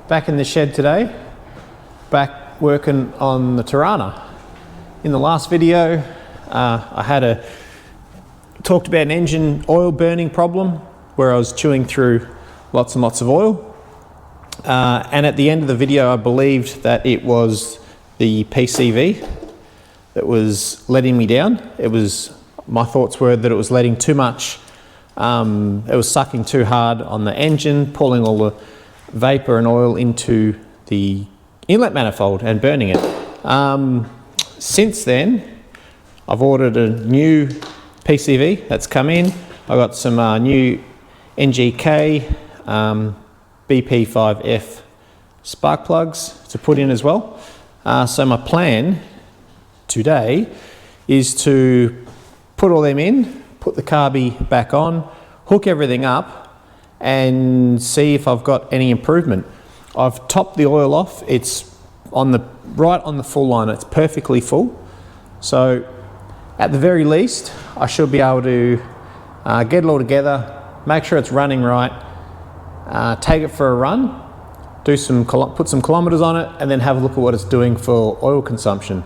Back in the shed today, back working on the Torana. In the last video, I talked about an engine oil burning problem where I was chewing through lots and lots of oil. And at the end of the video, I believed that it was the PCV that was letting me down. My thoughts were that it was letting too much, it was sucking too hard on the engine, pulling all the vapor and oil into the inlet manifold and burning it. Since then, I've ordered a new PCV that's come in. I got some new NGK BP5F spark plugs to put in as well. So my plan today is to put all them in, put the carby back on, hook everything up and see if I've got any improvement. I've topped the oil off. It's right on the full line. It's perfectly full. So at the very least, I should be able to get it all together, make sure it's running right, take it for a run, put some kilometers on it, and then have a look at what it's doing for oil consumption.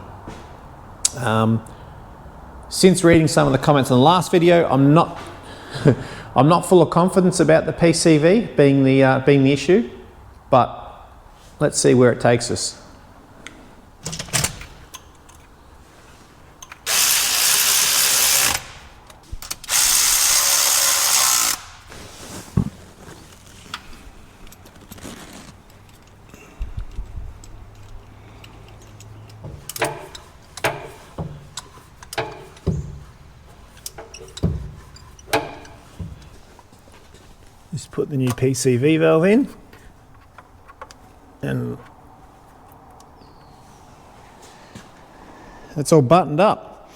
Since reading some of the comments in the last video, I'm not I'm not full of confidence about the PCV being the issue, but let's see where it takes us. Just put the new PCV valve in, and it's all buttoned up.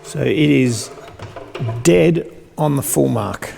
So it is dead on the full mark.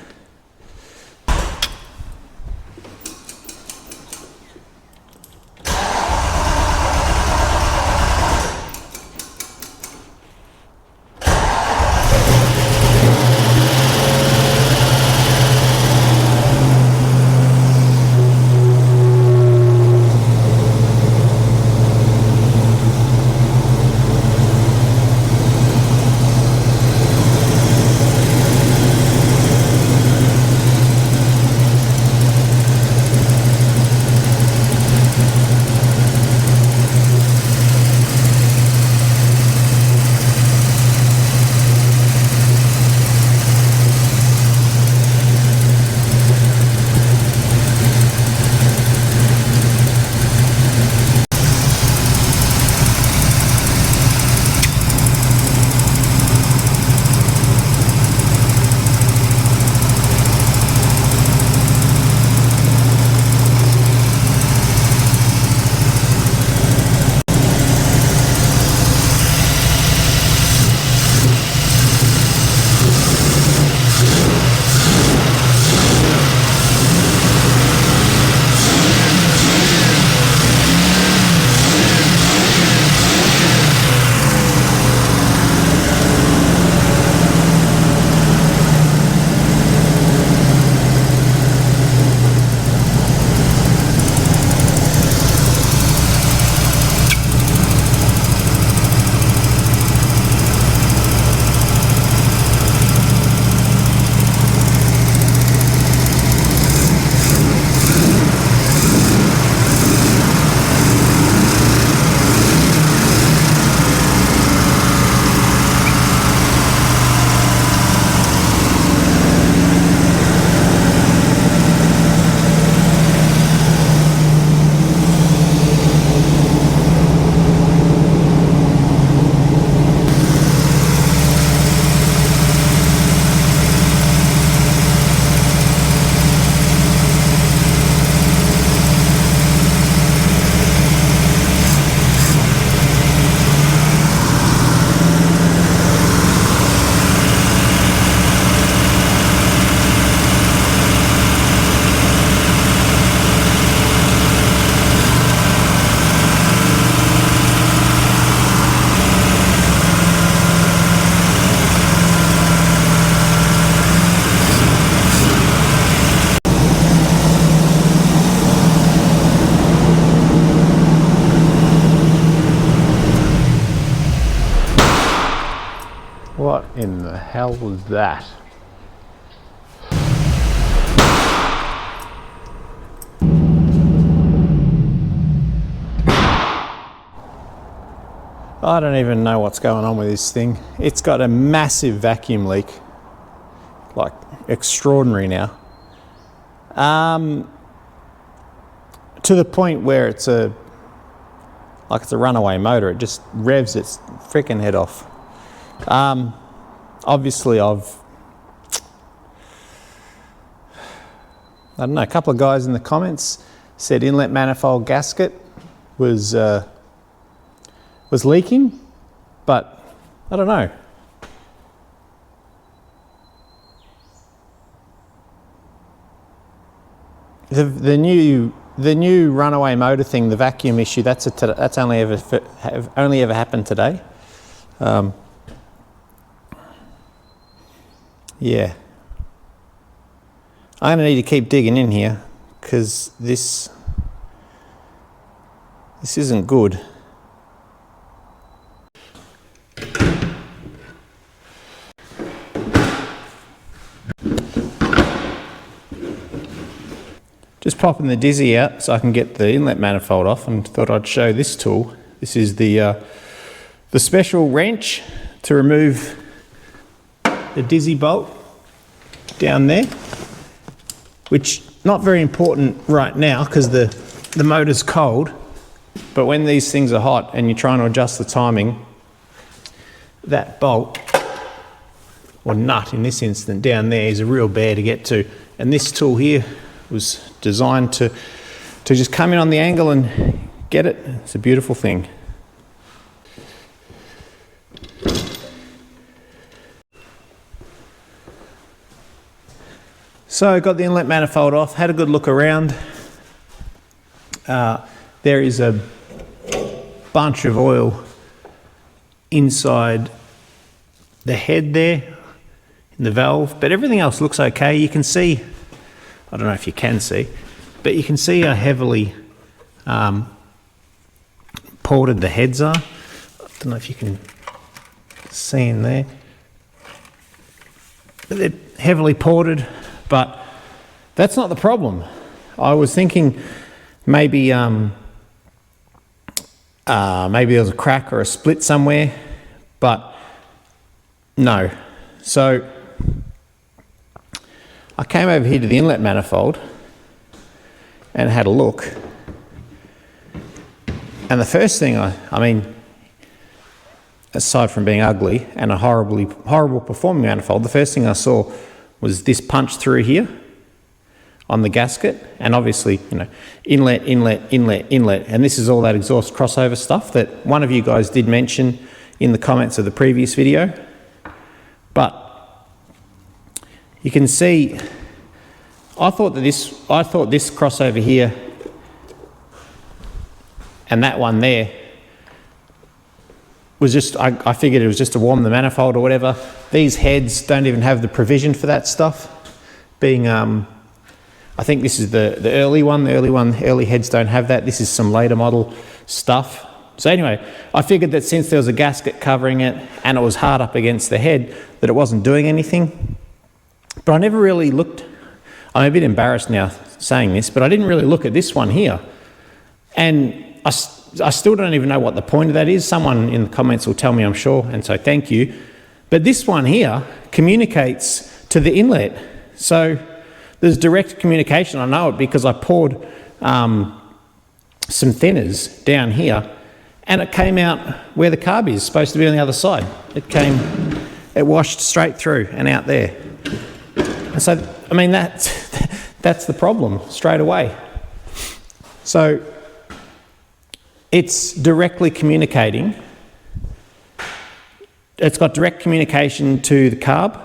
What in the hell was that? I don't even know what's going on with this thing. It's got a massive vacuum leak, like extraordinary now. To the point where it's a runaway motor. It just revs its freaking head off. Obviously I don't know, a couple of guys in the comments said inlet manifold gasket was leaking, but I don't know. The new runaway motor thing, the vacuum issue, that's only ever happened today. Yeah, I'm gonna need to keep digging in here because this isn't good. Just popping the dizzy out so I can get the inlet manifold off, and thought I'd show this tool. This is the special wrench to remove the dizzy bolt down there, which not very important right now because the motor's cold, but when these things are hot and you're trying to adjust the timing, that bolt, or nut in this instance, down there is a real bear to get to. And this tool here was designed to just come in on the angle and get it. It's a beautiful thing. So I got the inlet manifold off, had a good look around. There is a bunch of oil inside the head there, in the valve, but everything else looks okay. You can see, I don't know if you can see, but you can see how heavily ported the heads are. I don't know if you can see in there. But they're heavily ported, but that's not the problem. I was thinking maybe maybe there was a crack or a split somewhere, but no. So I came over here to the inlet manifold and had a look, and the first thing I mean, aside from being ugly and a horrible performing manifold, the first thing I saw was this punch through here on the gasket, and obviously, you know, inlet, and this is all that exhaust crossover stuff that one of you guys did mention in the comments of the previous video. But you can see, I thought this crossover here and that one there was just, I figured it was just to warm the manifold or whatever. These heads don't even have the provision for that stuff. Being, I think this is the early one. The early heads don't have that. This is some later model stuff. So anyway, I figured that since there was a gasket covering it and it was hard up against the head, that it wasn't doing anything. But I never really looked, I'm a bit embarrassed now saying this, but I didn't really look at this one here. And I still don't even know what the point of that is. Someone in the comments will tell me, I'm sure, and so thank you. But this one here communicates to the inlet. So there's direct communication. I know it because I poured some thinners down here, and it came out where the carb is supposed to be on the other side. It washed straight through and out there. And so, I mean, that's the problem straight away. So it's directly communicating. It's got direct communication to the carb,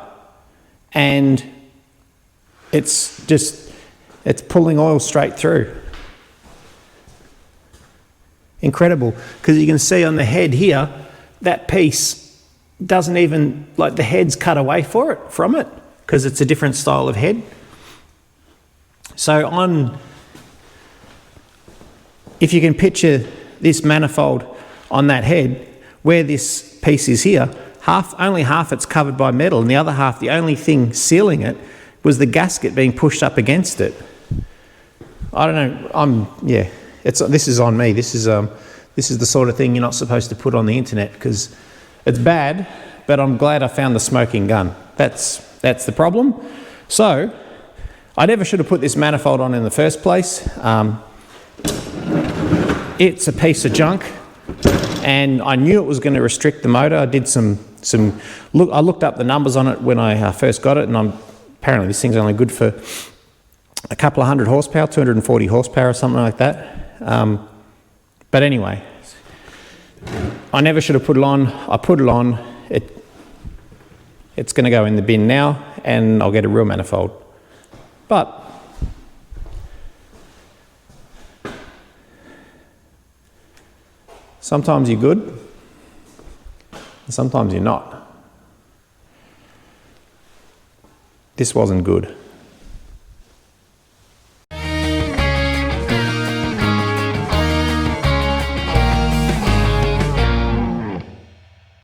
and it's pulling oil straight through. Incredible, because you can see on the head here, that piece doesn't even, like, the head's cut away from it, because it's a different style of head. So if you can picture this manifold on that head, where this piece is here, only half it's covered by metal, and the other half, the only thing sealing it was the gasket being pushed up against it. I don't know. This is on me. This is the sort of thing you're not supposed to put on the internet because it's bad. But I'm glad I found the smoking gun. That's the problem. So I never should have put this manifold on in the first place. It's a piece of junk, and I knew it was going to restrict the motor. I did I looked up the numbers on it when I first got it, and apparently this thing's only good for a couple of hundred horsepower, 240 horsepower or something like that. But anyway, I never should have put it on. I put it on. It's going to go in the bin now, and I'll get a real manifold. But sometimes you're good, and sometimes you're not. This wasn't good.